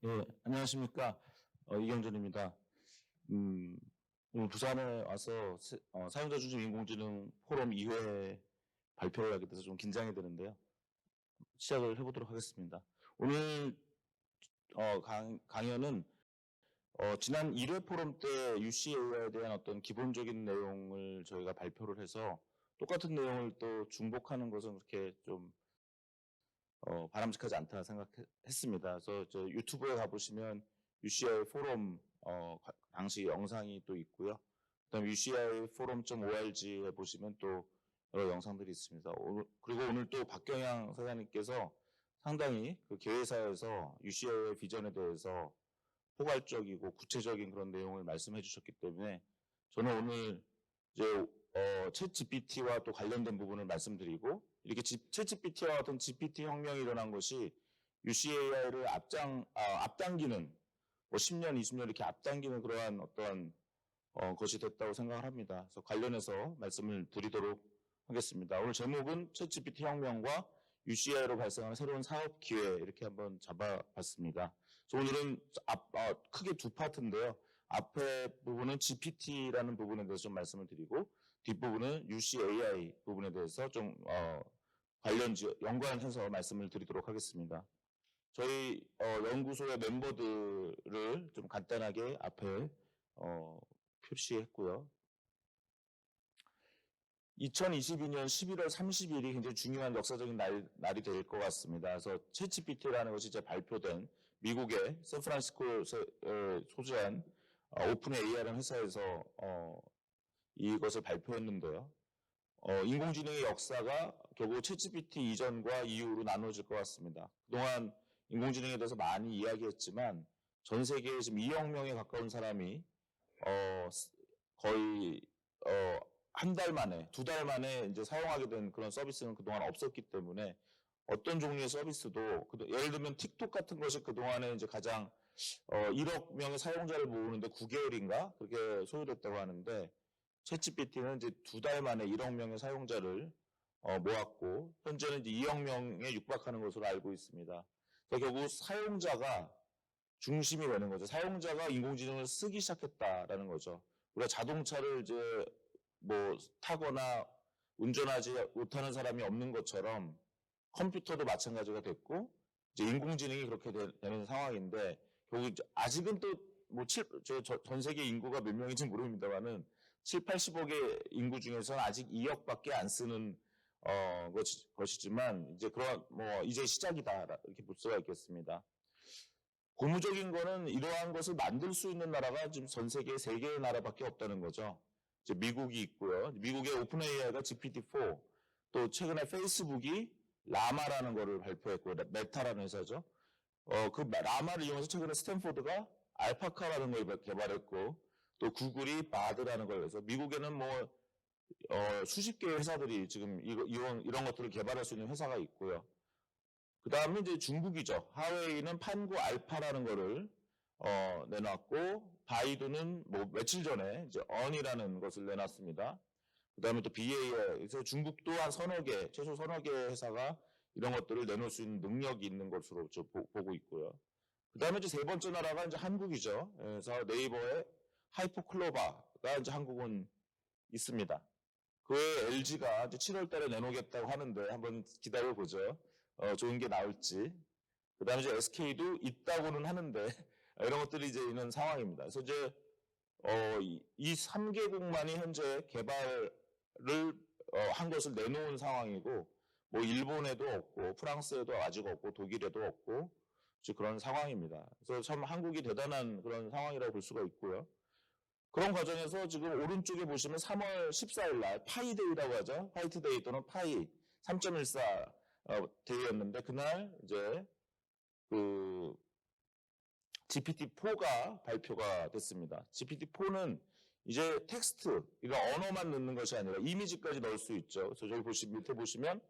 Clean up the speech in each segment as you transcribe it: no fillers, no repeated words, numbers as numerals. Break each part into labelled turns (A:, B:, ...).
A: 예, 안녕하십니까. 이경준입니다. 오늘 부산에 와서 사용자 중심 인공지능 포럼 2회 발표를 하게 돼서 좀 긴장이 되는데요. 시작을 해보도록 하겠습니다. 오늘 강연은 지난 1회 포럼 때 UCAI에 대한 어떤 기본적인 내용을 저희가 발표를 해서 똑같은 내용을 또 중복하는 것은 그렇게 좀 바람직하지 않다 생각했습니다. 그래서 저 유튜브에 가보시면 UCI 포럼 당시 영상이 또 있고요. 그다음 UCI 포럼.org에 보시면 또 여러 영상들이 있습니다. 그리고 오늘 또 박경양 사장님께서 상당히 그 개회사에서 UCI의 비전에 대해서 포괄적이고 구체적인 그런 내용을 말씀해 주셨기 때문에 저는 오늘 이제 챗 GPT와 또 관련된 부분을 말씀드리고 이렇게 챗 GPT와 같은 GPT 혁명이 일어난 것이 UCAI를 앞당기는 뭐 10년, 20년 이렇게 앞당기는 그러한 어떤 것이 됐다고 생각을 합니다. 그래서 관련해서 말씀을 드리도록 하겠습니다. 오늘 제목은 챗 GPT 혁명과 UCAI로 발생하는 새로운 사업 기회 이렇게 한번 잡아봤습니다. 그래서 오늘은 크게 두 파트인데요. 앞에 부분은 GPT라는 부분에 대해서 좀 말씀을 드리고 뒷부분은 UCAI 부분에 대해서 좀 연관해서 말씀을 드리도록 하겠습니다. 저희 연구소의 멤버들을 좀 간단하게 앞에 표시했고요. 2022년 11월 30일이 굉장히 중요한 역사적인 날이 될 것 같습니다. 그래서 챗GPT라는 것이 이제 발표된 미국의 샌프란시스코에 소재한 오픈 AI라는 회사에서 이것을 발표했는데요. 인공지능의 역사가 결국 챗GPT 이전과 이후로 나눠질 것 같습니다. 그동안 인공지능에 대해서 많이 이야기했지만 전 세계에 지금 2억 명에 가까운 사람이 거의 한 달 만에, 2달 만에 이제 사용하게 된 그런 서비스는 그동안 없었기 때문에 어떤 종류의 서비스도 예를 들면 틱톡 같은 것이 그동안에 이제 가장 1억 명의 사용자를 모으는데 9개월인가 그렇게 소요됐다고 하는데 챗GPT는 이제 2달 만에 1억 명의 사용자를 모았고 현재는 이제 2억 명에 육박하는 것으로 알고 있습니다. 그래서 결국 사용자가 중심이 되는 거죠. 사용자가 인공지능을 쓰기 시작했다라는 거죠. 우리가 자동차를 이제 뭐 타거나 운전하지 못하는 사람이 없는 것처럼 컴퓨터도 마찬가지가 됐고 이제 인공지능이 그렇게 되는 상황인데 결국 아직은 또 뭐 전 세계 인구가 몇 명인지 모릅니다만은 7, 80억의 인구 중에서는 아직 2억밖에 안 쓰는 것이지만 이제 그런 뭐 이제 시작이다 이렇게 볼 수가 있겠습니다. 고무적인 거는 이러한 것을 만들 수 있는 나라가 지금 전 세계에 3개의 나라밖에 없다는 거죠. 이제 미국이 있고요. 미국의 오픈 AI가 GPT-4, 또 최근에 페이스북이 라마라는 거를 발표했고, 메타라는 회사죠. 그 라마를 이용해서 최근에 스탠포드가 알파카라는 걸 개발했고, 또 구글이 바드라는 걸 해서 미국에는 뭐 수십 개의 회사들이 지금 이런 것들을 개발할 수 있는 회사가 있고요. 그 다음에 이제 중국이죠. 하웨이는 판구 알파라는 거를 내놨고, 바이두는 뭐 며칠 전에 이제 언이라는 것을 내놨습니다. 그 다음에 또 BA에서 중국도 한 최소 서너 개 회사가 이런 것들을 내놓을 수 있는 능력이 있는 것으로 보고 있고요. 그 다음에 이제 세 번째 나라가 이제 한국이죠. 그래서 네이버의 하이퍼클로바가 이제 한국은 있습니다. 그 외에 LG가 이제 7월 달에 내놓겠다고 하는데 한번 기다려보죠. 좋은 게 나올지. 그 다음에 이제 SK도 있다고는 하는데 이런 것들이 이제 있는 상황입니다. 그래서 이제 이 3개국만이 현재 개발을 한 것을 내놓은 상황이고 뭐 일본에도 없고 프랑스에도 아직 없고 독일에도 없고 그런 상황입니다. 그래서 참 한국이 대단한 그런 상황이라고 볼 수가 있고요. 그런 과정에서 지금 오른쪽에 보시면 3월 14일 날 파이데이라고 하죠. 화이트데이 또는 파이 3.14 데이였는데 그날 이제 그 GPT-4가 발표가 됐습니다. GPT-4는 이제 텍스트, 그러니까 언어만 넣는 것이 아니라 이미지까지 넣을 수 있죠. 그래서 저기 밑에 보시면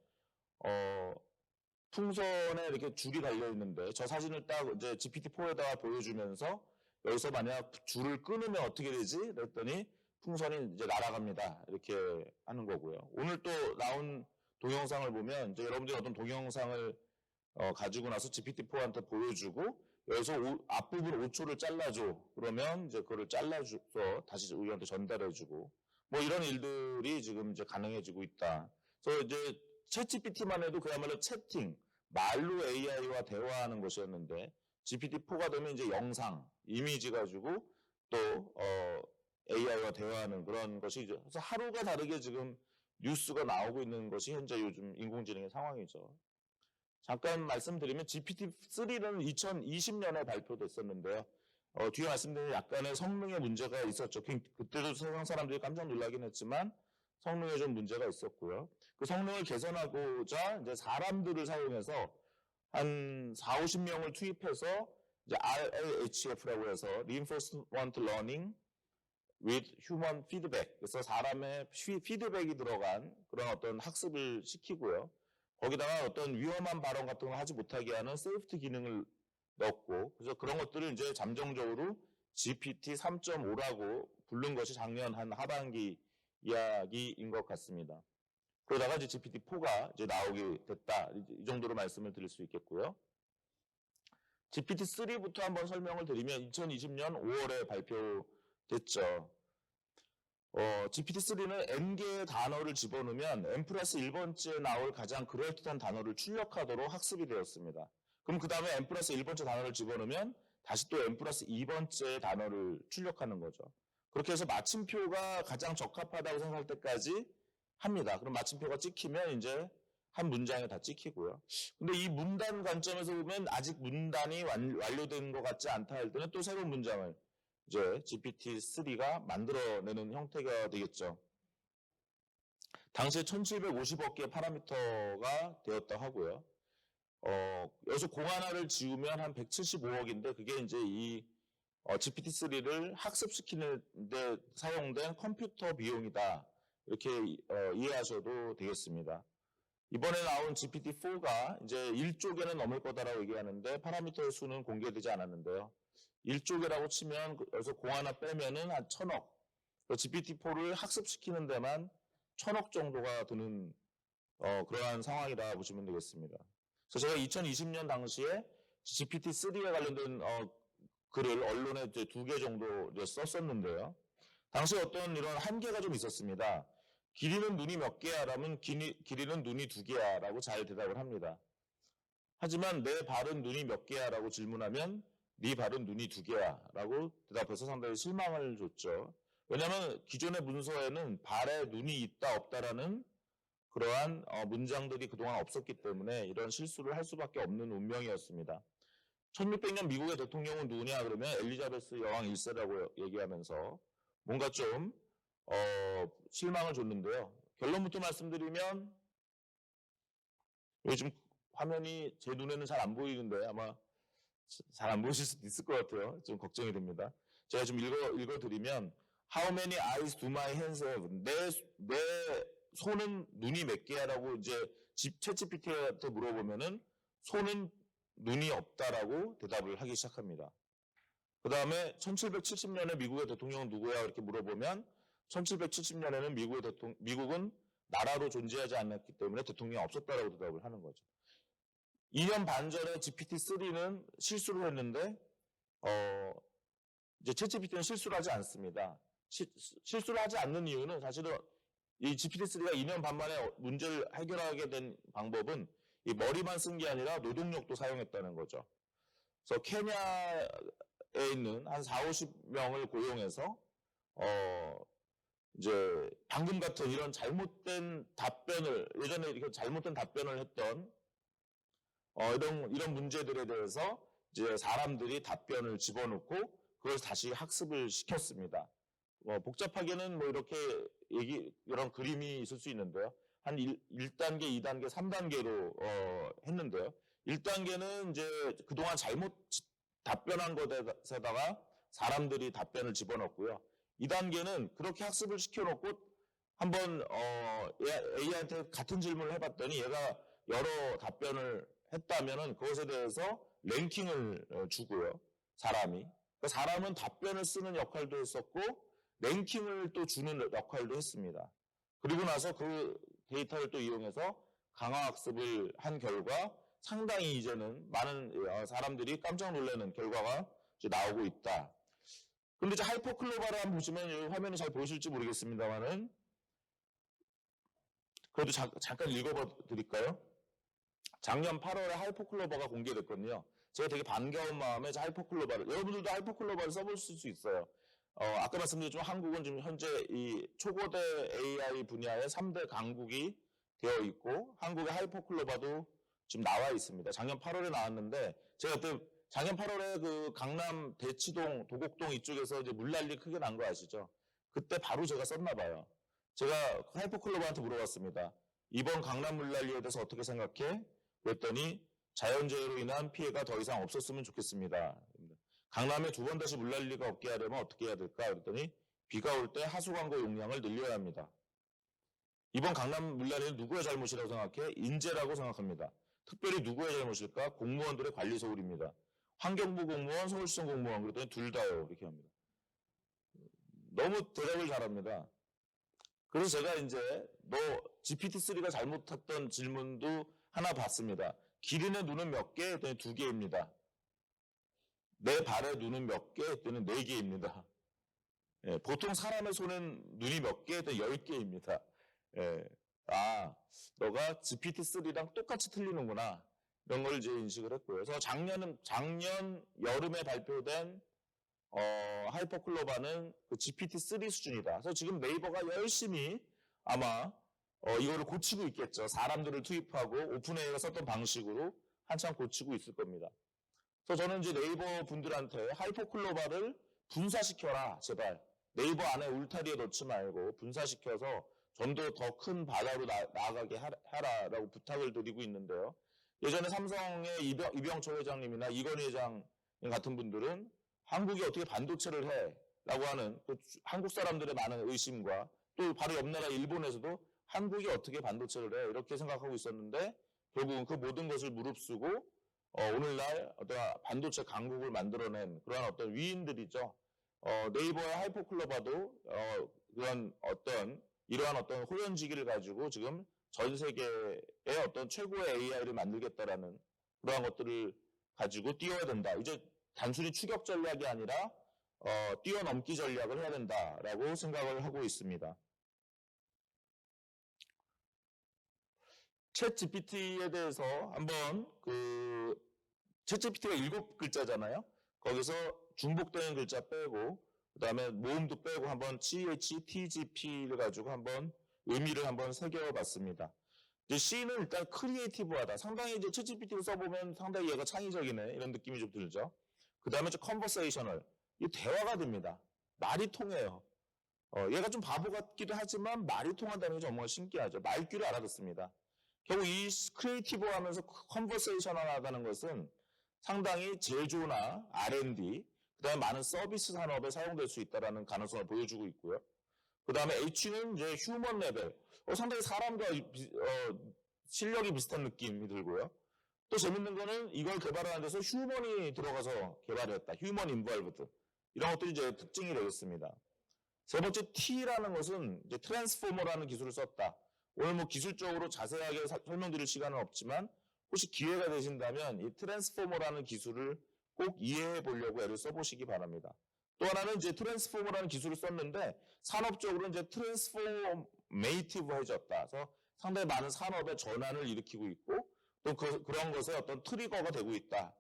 A: 풍선에 이렇게 줄이 달려 있는데 저 사진을 딱 이제 GPT-4에다가 보여주면서 여기서 만약 줄을 끊으면 어떻게 되지? 그랬더니 풍선이 이제 날아갑니다. 이렇게 하는 거고요. 오늘 또 나온 동영상을 보면 이제 여러분들이 어떤 동영상을 가지고 나서 GPT-4한테 보여주고 여기서 앞부분 5초를 잘라줘. 그러면 이제 그거를 잘라줘서 다시 우리한테 전달해주고 뭐 이런 일들이 지금 이제 가능해지고 있다. 그래서 이제 챗GPT만 해도 그야말로 채팅, 말로 AI와 대화하는 것이었는데 GPT-4가 되면 이제 영상, 이미지 가지고 또 AI와 대화하는 그런 것이 이제 그래서 하루가 다르게 지금 뉴스가 나오고 있는 것이 현재 요즘 인공지능의 상황이죠. 잠깐 말씀드리면 GPT-3는 2020년에 발표됐었는데요. 뒤에 말씀드린 약간의 성능의 문제가 있었죠. 그때도 세상 사람들이 깜짝 놀라긴 했지만 성능에 좀 문제가 있었고요. 그 성능을 개선하고자 이제 사람들을 사용해서 한 4, 50명을 투입해서 이제 RLHF라고 해서 Reinforcement Learning with Human Feedback. 그래서 사람의 피드백이 들어간 그런 어떤 학습을 시키고요. 거기다가 어떤 위험한 발언 같은 걸 하지 못하게 하는 세이프티 기능을 넣었고, 그래서 그런 것들을 이제 잠정적으로 GPT 3.5라고 부른 것이 작년 한 하반기 이야기인 것 같습니다. 그러다가 이제 GPT-4가 이제 나오게 됐다. 이 정도로 말씀을 드릴 수 있겠고요. GPT-3부터 한번 설명을 드리면 2020년 5월에 발표됐죠. GPT-3는 n개의 단어를 집어넣으면 n 플러스 1번째에 나올 가장 그럴듯한 단어를 출력하도록 학습이 되었습니다. 그럼 그 다음에 n 플러스 1번째 단어를 집어넣으면 다시 또 n 플러스 2번째 단어를 출력하는 거죠. 그렇게 해서 마침표가 가장 적합하다고 생각할 때까지 합니다. 그럼 마침표가 찍히면 이제 한 문장에 다 찍히고요. 근데 이 문단 관점에서 보면 아직 문단이 완료된 것 같지 않다 할 때는 또 새로운 문장을 이제 GPT-3가 만들어내는 형태가 되겠죠. 당시에 1750억 개의 파라미터가 되었다 하고요. 여기서 공 하나를 지우면 한 175억인데 그게 이제 이 GPT-3를 학습시키는 데 사용된 컴퓨터 비용이다. 이렇게 이해하셔도 되겠습니다. 이번에 나온 GPT-4가 이제 1조 개는 넘을 거다라고 얘기하는데 파라미터의 수는 공개되지 않았는데요. 1조 개라고 치면 여기서 공 하나 빼면은 한 1000억. GPT-4를 학습시키는 데만 1000억 정도가 드는 그러한 상황이라 보시면 되겠습니다. 그래서 제가 2020년 당시에 GPT-3에 관련된 글을 언론에 이제 2개 정도 이제 썼었는데요. 당시 어떤 이런 한계가 좀 있었습니다. 길이는 눈이 몇 개야? 라면 길이는 눈이 2개야 라고 잘 대답을 합니다. 하지만 내 발은 눈이 몇 개야? 라고 질문하면 네 발은 눈이 2개야 라고 대답해서 상당히 실망을 줬죠. 왜냐하면 기존의 문서에는 발에 눈이 있다 없다라는 그러한 문장들이 그동안 없었기 때문에 이런 실수를 할 수밖에 없는 운명이었습니다. 1600년 미국의 대통령은 누구냐 그러면 엘리자베스 여왕 1세라고 얘기하면서 뭔가 좀 실망을 줬는데요. 결론부터 말씀드리면 요즘 화면이 제 눈에는 잘 안 보이는데 아마 잘 안 보실 수도 있을 것 같아요. 좀 걱정이 됩니다. 제가 좀 읽어드리면 How many eyes do my hands have? 내 손은 눈이 몇 개야라고 이제 챗GPT한테 물어보면은 손은 눈이 없다라고 대답을 하기 시작합니다. 그 다음에 1770년에 미국의 대통령은 누구야? 이렇게 물어보면 1770년에는 미국은 나라로 존재하지 않았기 때문에 대통령이 없었다라고 대답을 하는 거죠. 2년 반 전에 GPT-3는 실수를 했는데 이제 챗GPT는 실수를 하지 않습니다. 실수를 하지 않는 이유는 사실은 이 GPT-3가 2년 반 만에 문제를 해결하게 된 방법은 이 머리만 쓴 게 아니라 노동력도 사용했다는 거죠. 그래서 케냐에 있는 한 4, 50명을 고용해서 이제 방금 같은 이런 잘못된 답변을 예전에 이렇게 잘못된 답변을 했던 이런 문제들에 대해서 이제 사람들이 답변을 집어넣고 그걸 다시 학습을 시켰습니다. 복잡하게는 뭐 이렇게 이런 그림이 있을 수 있는데요. 한 1단계, 2단계, 3단계로 했는데요. 1단계는 이제 그동안 잘못 답변한 것에다가 사람들이 답변을 집어넣고요. 2단계는 그렇게 학습을 시켜놓고 한번 AI한테 같은 질문을 해봤더니 얘가 여러 답변을 했다면은 그것에 대해서 랭킹을 주고요. 사람이. 그러니까 사람은 답변을 쓰는 역할도 했었고 랭킹을 또 주는 역할도 했습니다. 그리고 나서 그 데이터를 또 이용해서 강화학습을 한 결과 상당히 이제는 많은 사람들이 깜짝 놀라는 결과가 이제 나오고 있다. 근데 이제 하이퍼클로바를 한번 보시면 이 화면이 잘 보이실지 모르겠습니다만은 그래도 잠깐 읽어봐 드릴까요? 작년 8월에 하이퍼클로바가 공개됐거든요. 제가 되게 반가운 마음에 하이퍼클로바를, 여러분들도 하이퍼클로바를 써볼 수 있어요. 아까 말씀드렸지만 한국은 지금 현재 이 초거대 AI 분야의 3대 강국이 되어 있고 한국의 하이퍼클로바도 지금 나와 있습니다. 작년 8월에 나왔는데 제가 그때 작년 8월에 그 강남 대치동, 도곡동 이쪽에서 이제 물난리 크게 난 거 아시죠? 그때 바로 제가 썼나 봐요. 제가 하이퍼클로바한테 물어봤습니다. 이번 강남 물난리에 대해서 어떻게 생각해? 그랬더니 자연재해로 인한 피해가 더 이상 없었으면 좋겠습니다. 강남에 두 번 다시 물난리가 없게 하려면 어떻게 해야 될까? 그랬더니 비가 올 때 하수광고 용량을 늘려야 합니다. 이번 강남 물난리는 누구의 잘못이라고 생각해? 인재라고 생각합니다. 특별히 누구의 잘못일까? 공무원들의 관리 소홀입니다. 환경부 공무원, 서울시청 공무원 그랬더니 둘 다요 이렇게 합니다. 너무 대답을 잘합니다. 그래서 제가 이제 너 GPT-3가 잘못했던 질문도 하나 봤습니다. 기린의 눈은 몇 개? 했더니 2개입니다. 내 발의 눈은 몇 개? 했더니 4개입니다. 예, 보통 사람의 손은 눈이 몇 개? 했더니 10개입니다. 예, 너가 GPT-3랑 똑같이 틀리는구나. 이런 걸 이제 인식을 했고요. 그래서 작년 여름에 발표된 하이퍼클로바는 그 GPT-3 수준이다. 그래서 지금 네이버가 열심히 아마 이거를 고치고 있겠죠. 사람들을 투입하고 오픈AI가 썼던 방식으로 한참 고치고 있을 겁니다. 그래서 저는 이제 네이버 분들한테 하이퍼클로바를 분사시켜라, 제발. 네이버 안에 울타리에 넣지 말고 분사시켜서 좀 더 큰 바다로 나아가게 하라라고 부탁을 드리고 있는데요. 예전에 삼성의 이병철 회장님이나 이건희 회장 같은 분들은 한국이 어떻게 반도체를 해? 라고 하는 한국 사람들의 많은 의심과 또 바로 옆 나라 일본에서도 한국이 어떻게 반도체를 해? 이렇게 생각하고 있었는데 결국은 그 모든 것을 무릅쓰고 오늘날 어떤 반도체 강국을 만들어낸 그러한 어떤 위인들이죠. 네이버의 하이퍼클로바도 이러한 어떤 호연지기를 가지고 지금 전 세계의 어떤 최고의 AI를 만들겠다라는 그러한 것들을 가지고 뛰어야 된다. 이제 단순히 추격 전략이 아니라 뛰어넘기 전략을 해야 된다라고 생각을 하고 있습니다. 챗 GPT에 대해서 한번 챗 GPT가 7글자잖아요. 거기서 중복되는 글자 빼고 그다음에 모음도 빼고 한번 CHTGP를 가지고 한번 의미를 한번 새겨봤습니다. 이제 C는 일단 크리에이티브하다. 상당히 이제 챗 GPT를 써보면 상당히 얘가 창의적이네 이런 느낌이 좀 들죠. 그 다음에 좀 컨버세이셔널. 이 대화가 됩니다. 말이 통해요. 얘가 좀 바보 같기도 하지만 말이 통한다는 게 정말 신기하죠. 말귀를 알아듣습니다. 결국 이 크리에이티브 하면서 컨버세이셔널하다는 것은 상당히 제조나 R&D, 그 다음에 많은 서비스 산업에 사용될 수 있다는 가능성을 보여주고 있고요. 그 다음에 H는 이제 휴먼 레벨. 상당히 사람과 실력이 비슷한 느낌이 들고요. 또 재밌는 거는 이걸 개발하는 데서 휴먼이 들어가서 개발했다. 휴먼 인벌브드. 이런 것들이 이제 특징이 되겠습니다. 세 번째 T라는 것은 이제 트랜스포머라는 기술을 썼다. 오늘 뭐 기술적으로 자세하게 설명드릴 시간은 없지만 혹시 기회가 되신다면 이 트랜스포머라는 기술을 꼭 이해해 보려고 애를 써보시기 바랍니다. 또 하나는 이제 트랜스포머라는 기술을 썼는데 산업적으로 이제 트랜스포메이티브해졌다. 그래서 상당히 많은 산업의 전환을 일으키고 있고 또 그런 것에 어떤 트리거가 되고 있다.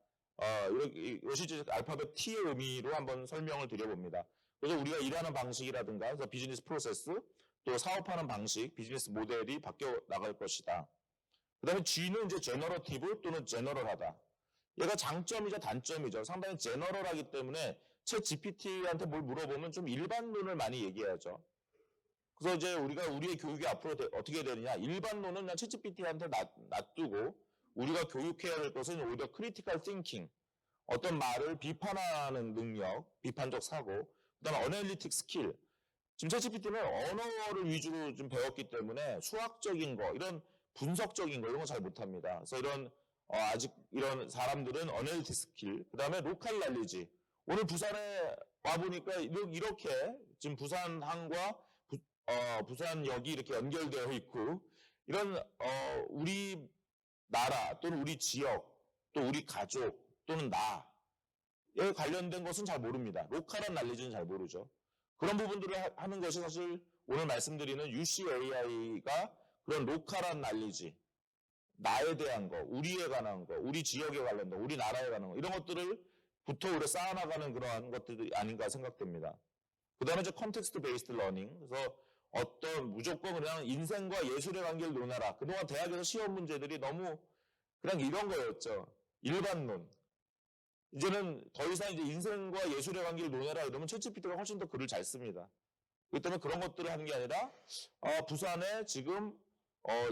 A: 이것이 이제 알파벳 T의 의미로 한번 설명을 드려봅니다. 그래서 우리가 일하는 방식이라든가 그래서 비즈니스 프로세스 또 사업하는 방식, 비즈니스 모델이 바뀌어 나갈 것이다. 그 다음에 G는 이제 제너러티브 또는 제너럴하다. 얘가 장점이자 단점이죠. 상당히 제너럴하기 때문에 챗 GPT한테 뭘 물어보면 좀 일반론을 많이 얘기해야죠. 그래서 이제 우리의 교육이 앞으로 어떻게 되느냐. 일반론은 그냥 챗 GPT한테 놔두고 우리가 교육해야 할 것은 오히려 크리티컬 띵킹, 어떤 말을 비판하는 능력, 비판적 사고, 그다음에 어널리틱 스킬. 지금 챗 GPT는 언어를 위주로 좀 배웠기 때문에 수학적인 거, 이런 분석적인 거 이런 거 잘 못합니다. 그래서 이런 아직 이런 사람들은 어널리틱 스킬, 그다음에 로컬 날리지. 오늘 부산에 와 보니까 이렇게 지금 부산항과 부산역이 이렇게 연결되어 있고 이런 우리 나라 또는 우리 지역 또 우리 가족 또는 나에 관련된 것은 잘 모릅니다. 로컬한 난리지는 잘 모르죠. 그런 부분들을 하는 것이 사실 오늘 말씀드리는 UCAI가 그런 로컬한 난리지, 나에 대한 거, 우리에 관한 거, 우리 지역에 관련된 거, 우리 나라에 관한 거 이런 것들을 부터 우리 쌓아나가는 그러한 것들이 아닌가 생각됩니다. 그 다음에 이제 컨텍스트 베이스드 러닝. 그래서 어떤 무조건 그냥 인생과 예술의 관계를 논하라. 그동안 대학에서 시험 문제들이 너무 그냥 이런 거였죠. 일반론. 이제는 더 이상 이제 인생과 예술의 관계를 논해라 이러면 챗GPT가 훨씬 더 글을 잘 씁니다. 그렇기 때문에 그런 것들을 하는 게 아니라 부산에 지금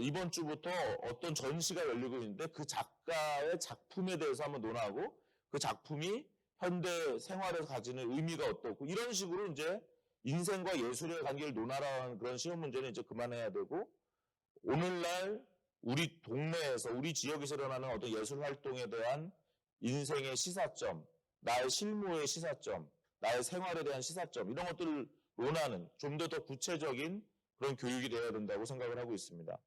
A: 이번 주부터 어떤 전시가 열리고 있는데 그 작가의 작품에 대해서 한번 논하고 그 작품이 현대 생활에서 가지는 의미가 어떻고 이런 식으로 이제 인생과 예술의 관계를 논하라는 그런 시험 문제는 이제 그만해야 되고 오늘날 우리 동네에서 우리 지역에서 일어나는 어떤 예술 활동에 대한 인생의 시사점, 나의 실무의 시사점, 나의 생활에 대한 시사점 이런 것들을 논하는 좀 더 구체적인 그런 교육이 되어야 된다고 생각을 하고 있습니다.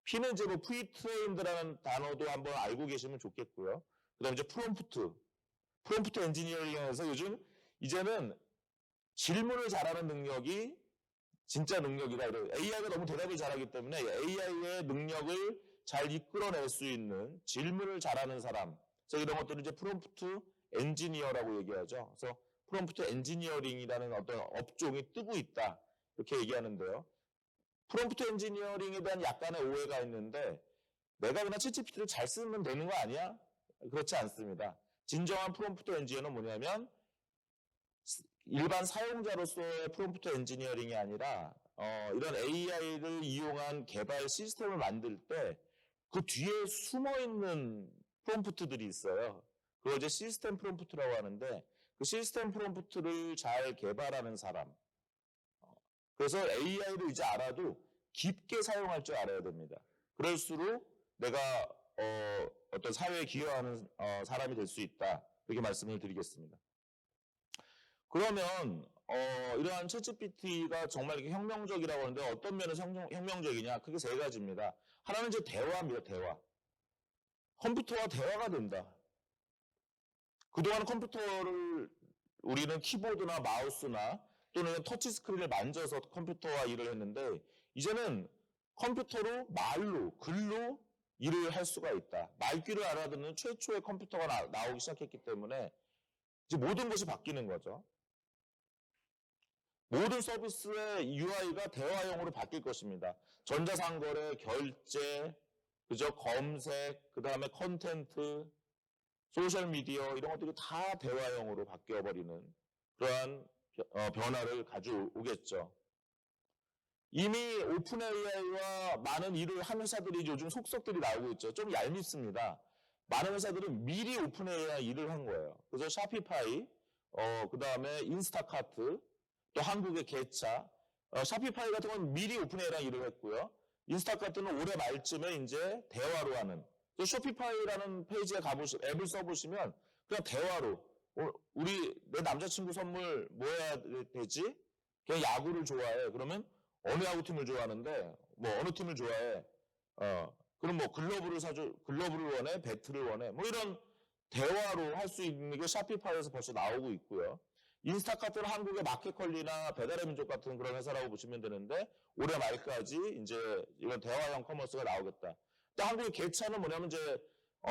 A: P는 이제 뭐 프리트레인드라는 단어도 한번 알고 계시면 좋겠고요. 그 다음에 이제 프롬프트 엔지니어링에서 요즘 이제는 질문을 잘하는 능력이 진짜 능력이다. AI가 너무 대답을 잘하기 때문에 AI의 능력을 잘 이끌어낼 수 있는 질문을 잘하는 사람. 그래서 이런 것들을 이제 프롬프트 엔지니어라고 얘기하죠. 그래서 프롬프트 엔지니어링이라는 어떤 업종이 뜨고 있다. 이렇게 얘기하는데요. 프롬프트 엔지니어링에 대한 약간의 오해가 있는데 내가 그냥 챗GPT를 잘 쓰면 되는 거 아니야? 그렇지 않습니다. 진정한 프롬프트 엔지니어는 뭐냐면 일반 사용자로서의 프롬프트 엔지니어링이 아니라 이런 AI를 이용한 개발 시스템을 만들 때 그 뒤에 숨어있는 프롬프트들이 있어요. 그걸 이제 시스템 프롬프트라고 하는데 그 시스템 프롬프트를 잘 개발하는 사람. 그래서 AI를 이제 알아도 깊게 사용할 줄 알아야 됩니다. 그럴수록 내가 어떤 사회에 기여하는 사람이 될 수 있다. 이렇게 말씀을 드리겠습니다. 그러면 이러한 챗GPT가 정말 이렇게 혁명적이라고 하는데 어떤 면에서 혁명적이냐? 크게 세 가지입니다. 하나는 이제 대화입니다. 대화. 컴퓨터와 대화가 된다. 그동안 컴퓨터를 우리는 키보드나 마우스나 또는 터치스크린을 만져서 컴퓨터와 일을 했는데 이제는 컴퓨터로 말로, 글로 일을 할 수가 있다. 말귀를 알아듣는 최초의 컴퓨터가 나오기 시작했기 때문에 이제 모든 것이 바뀌는 거죠. 모든 서비스의 UI가 대화형으로 바뀔 것입니다. 전자상거래, 결제, 그죠? 검색, 그 다음에 컨텐트, 소셜미디어 이런 것들이 다 대화형으로 바뀌어버리는 그러한 변화를 가져오겠죠. 이미 오픈 AI와 많은 일을 한 회사들이 요즘 속속들이 나오고 있죠. 좀 얄밉습니다. 많은 회사들은 미리 오픈 AI 일을 한 거예요. 그래서 샤피파이, 그 다음에 인스타카트, 또 한국의 개차, 샤피파이 같은 건 미리 오픈 AI랑 일을 했고요. 인스타카트는 올해 말쯤에 이제 대화로 하는. 쇼피파이라는 페이지에 앱을 써보시면 그냥 대화로 내 남자친구 선물 뭐 해야 되지? 그냥 야구를 좋아해. 그러면 어느 야구팀을 좋아하는데 뭐 어느 팀을 좋아해? 그럼 뭐 글러브를 원해? 배트를 원해? 뭐 이런 대화로 할 수 있는 게 샤피파이에서 벌써 나오고 있고요. 인스타카트는 한국의 마켓컬리나 배달의 민족 같은 그런 회사라고 보시면 되는데 올해 말까지 이제 이런 대화형 커머스가 나오겠다. 또 한국의 개차는 뭐냐면 이제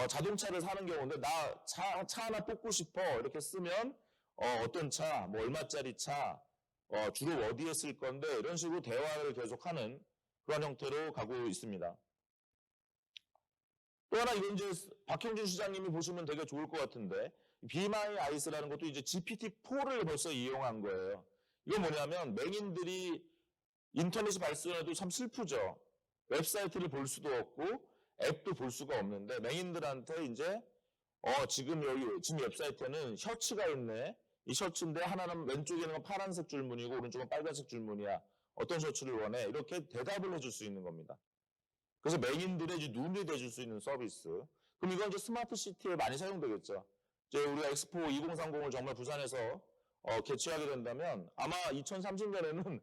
A: 자동차를 사는 경우인데 나 차 하나 뽑고 싶어 이렇게 쓰면 어떤 차, 뭐 얼마짜리 차, 주로 어디에 쓸 건데 이런 식으로 대화를 계속하는 그런 형태로 가고 있습니다. 또 하나 이건 이제 박형준 시장님이 보시면 되게 좋을 것 같은데 Be My Eyes라는 것도 이제 GPT-4를 벌써 이용한 거예요. 이건 뭐냐면 맹인들이 인터넷이 발전해도 참 슬프죠. 웹사이트를 볼 수도 없고 앱도 볼 수가 없는데 맹인들한테 이제 지금 웹사이트에는 셔츠가 있네. 이 셔츠인데 하나는 왼쪽에는 파란색 줄무늬고 오른쪽은 빨간색 줄무늬야. 어떤 셔츠를 원해? 이렇게 대답을 해줄 수 있는 겁니다. 그래서 맹인들의 이제 눈이 돼줄 수 있는 서비스. 그럼 이건 이제 스마트 시티에 많이 사용되겠죠. 이제 우리가 엑스포 2030을 정말 부산에서 개최하게 된다면 아마 2030년에는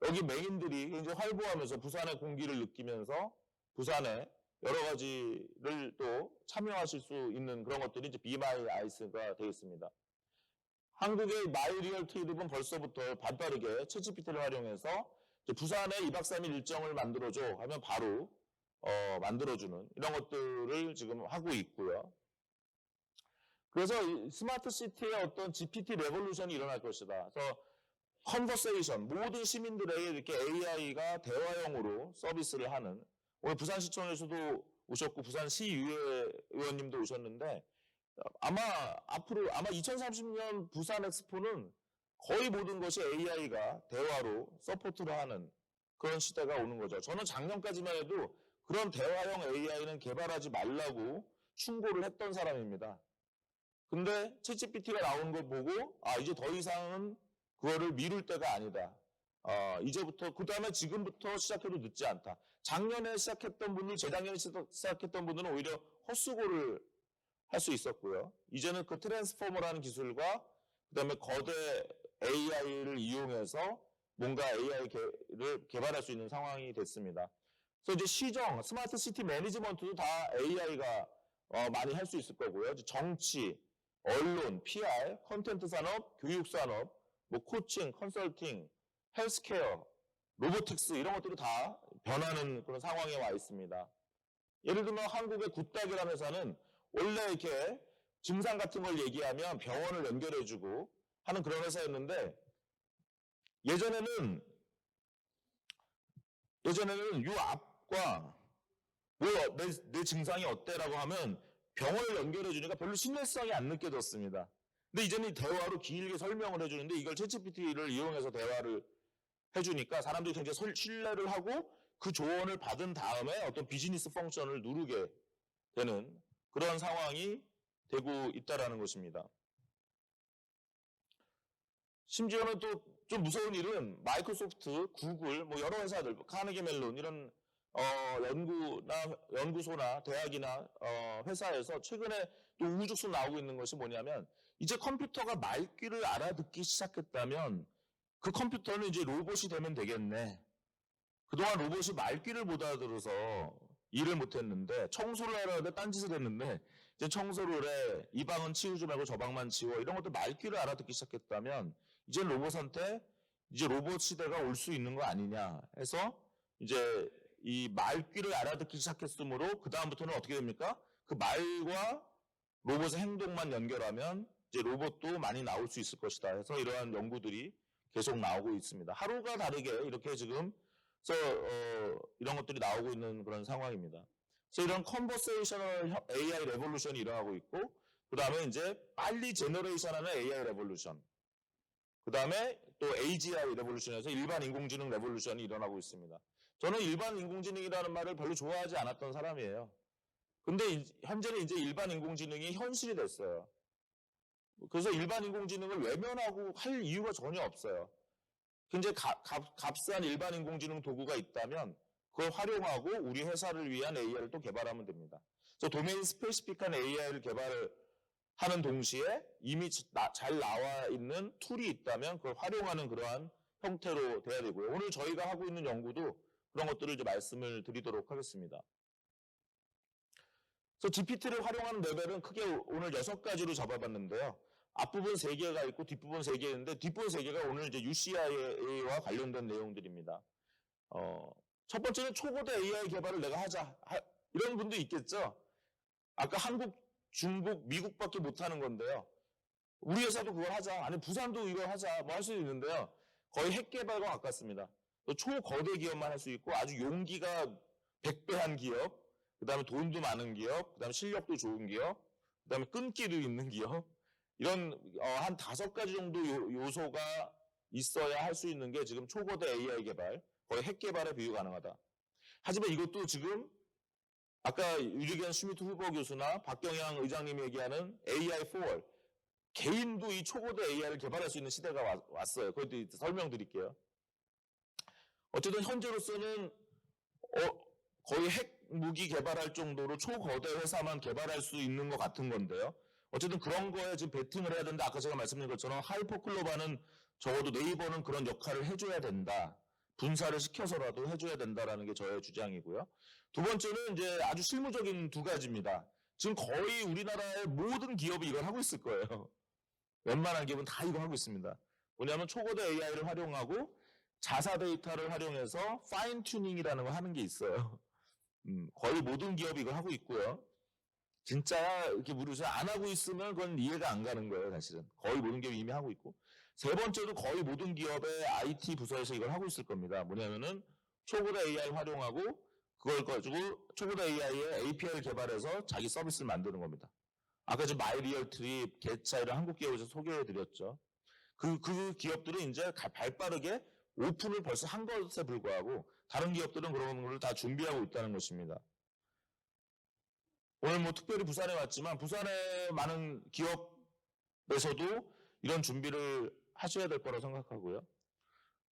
A: 여기 맹인들이 굉장히 활보하면서 부산의 공기를 느끼면서 부산의 여러 가지를 또 참여하실 수 있는 그런 것들이 이제 Be My Eyes가 되겠습니다. 한국의 마이리얼 트립은 벌써부터 발빠르게 챗GPT를 활용해서 부산에 2박 3일 일정을 만들어줘 하면 바로 만들어주는 이런 것들을 지금 하고 있고요. 그래서 스마트 시티의 어떤 GPT 레볼루션이 일어날 것이다. 그래서 컨버세이션, 모든 시민들에게 이렇게 AI가 대화형으로 서비스를 하는, 오늘 부산시청에서도 오셨고 부산시의회 의원님도 오셨는데 아마 2030년 부산 엑스포는 거의 모든 것이 AI가 대화로 서포트를 하는 그런 시대가 오는 거죠. 저는 작년까지만 해도 그런 대화형 AI는 개발하지 말라고 충고를 했던 사람입니다. 근데 챗GPT가 나온 걸 보고 이제 더 이상은 그거를 미룰 때가 아니다. 이제부터 그다음에 지금부터 시작해도 늦지 않다. 작년에 시작했던 분들, 재작년에 시작했던 분들은 오히려 헛수고를 할 수 있었고요. 이제는 그 트랜스포머라는 기술과 그다음에 거대 AI를 이용해서 뭔가 AI를 개발할 수 있는 상황이 됐습니다. 그래서 이제 시정, 스마트 시티 매니지먼트도 다 AI가 많이 할 수 있을 거고요. 정치, 언론, PR, 컨텐츠 산업, 교육 산업, 뭐 코칭, 컨설팅, 헬스케어, 로보틱스 이런 것들이 다 변하는 그런 상황에 와 있습니다. 예를 들면 한국의 굿닥이라는 회사는 원래 이렇게 증상 같은 걸 얘기하면 병원을 연결해주고 하는 그런 회사였는데 예전에는 이 앞과 내 증상이 어때라고 하면 병원을 연결해주니까 별로 신뢰성이 안 느껴졌습니다. 근데 이제는 대화로 길게 설명을 해주는데 이걸 챗GPT를 이용해서 대화를 해주니까 사람들이 굉장히 신뢰를 하고 그 조언을 받은 다음에 어떤 비즈니스 펑션을 누르게 되는 그런 상황이 되고 있다는 것입니다. 심지어는 또 좀 무서운 일은 마이크로소프트, 구글, 뭐 여러 회사들, 카네기 멜론 이런 연구소나 대학이나 회사에서 최근에 또 우후죽순 나오고 있는 것이 뭐냐면 이제 컴퓨터가 말귀를 알아듣기 시작했다면 그 컴퓨터는 이제 로봇이 되면 되겠네. 그동안 로봇이 말귀를 못 알아들어서 일을 못했는데 청소를 하려 하는데 딴짓을 했는데 이제 청소를 해, 이 방은 치우지 말고 저 방만 치워 이런 것들 말귀를 알아듣기 시작했다면 이제 로봇한테 이제 로봇 시대가 올 수 있는 거 아니냐 해서 이제 이 말귀를 알아듣기 시작했으므로 그 다음부터는 어떻게 됩니까? 그 말과 로봇의 행동만 연결하면 이제 로봇도 많이 나올 수 있을 것이다 해서 이러한 연구들이 계속 나오고 있습니다. 하루가 다르게 이렇게 지금 이런 것들이 나오고 있는 그런 상황입니다. 그래서 이런 컨버세이셔널 AI 레볼루션이 일어나고 있고 그 다음에 이제 빨리 제너레이션하는 AI 레볼루션 그 다음에 또 AGI 레볼루션에서 일반 인공지능 레볼루션이 일어나고 있습니다. 저는 일반 인공지능이라는 말을 별로 좋아하지 않았던 사람이에요. 근데 현재는 이제 일반 인공지능이 현실이 됐어요. 그래서 일반 인공지능을 외면하고 할 이유가 전혀 없어요. 굉장히 값싼 일반 인공지능 도구가 있다면 그걸 활용하고 우리 회사를 위한 AI를 또 개발하면 됩니다. 그래서 도메인 스페시픽한 AI를 개발하는 동시에 이미 잘 나와 있는 툴이 있다면 그걸 활용하는 그러한 형태로 돼야 되고요. 오늘 저희가 하고 있는 연구도 그런 것들을 이제 말씀을 드리도록 하겠습니다. 그래서 GPT를 활용하는 레벨은 크게 오늘 6가지로 잡아봤는데요. 앞부분 3개가 있고 뒷부분 3개 있는데 뒷부분 3개가 오늘 이제 UCIA와 관련된 내용들입니다. 첫 번째는 초고대 AI 개발을 내가 하자. 이런 분도 있겠죠. 아까 한국, 중국, 미국밖에 못하는 건데요. 우리 회사도 그걸 하자. 아니 부산도 이걸 하자. 뭐 할 수도 있는데요. 거의 핵 개발과 가깝습니다. 초거대 기업만 할 수 있고 아주 용기가 100배한 기업, 그 다음에 돈도 많은 기업, 그 다음에 실력도 좋은 기업, 그 다음에 끈기도 있는 기업 이런 한 5가지 정도 요소가 있어야 할 수 있는 게 지금 초거대 AI 개발, 거의 핵 개발에 비유 가능하다. 하지만 이것도 지금 아까 유리겐 슈미트 후보 교수나 박경영 의장님이 얘기하는 AI4월 개인도 이 초고대 AI를 개발할 수 있는 시대가 왔어요. 그것도 설명드릴게요. 어쨌든 현재로서는 거의 핵 무기 개발할 정도로 초거대 회사만 개발할 수 있는 것 같은 건데요. 어쨌든 그런 거에 지금 베팅을 해야 된다. 아까 제가 말씀드린 것처럼 하이퍼클로바는 적어도 네이버는 그런 역할을 해줘야 된다. 분사를 시켜서라도 해줘야 된다라는 게 저의 주장이고요. 두 번째는 이제 아주 실무적인 두 가지입니다. 지금 거의 우리나라의 모든 기업이 이걸 하고 있을 거예요. 웬만한 기업은 다 이거 하고 있습니다. 뭐냐면 초고대 AI를 활용하고 자사 데이터를 활용해서 파인 튜닝이라는 걸 하는 게 있어요. 거의 모든 기업이 이걸 하고 있고요. 진짜 이렇게 물으세요. 안 하고 있으면 그건 이해가 안 가는 거예요, 사실은. 거의 모든 기업이 이미 하고 있고. 세 번째도 거의 모든 기업의 IT 부서에서 이걸 하고 있을 겁니다. 뭐냐면은 초고대 AI를 활용하고 그걸 가지고 초고대 AI의 API를 개발해서 자기 서비스를 만드는 겁니다. 아까 저 마이리얼트리, 게차 이런 한국 기업에서 소개해드렸죠. 그 기업들은 이제 발빠르게 오픈을 벌써 한 것에 불과하고 다른 기업들은 그런 걸 다 준비하고 있다는 것입니다. 오늘 뭐 특별히 부산에 왔지만 부산의 많은 기업에서도 이런 준비를 하셔야 될 거라고 생각하고요.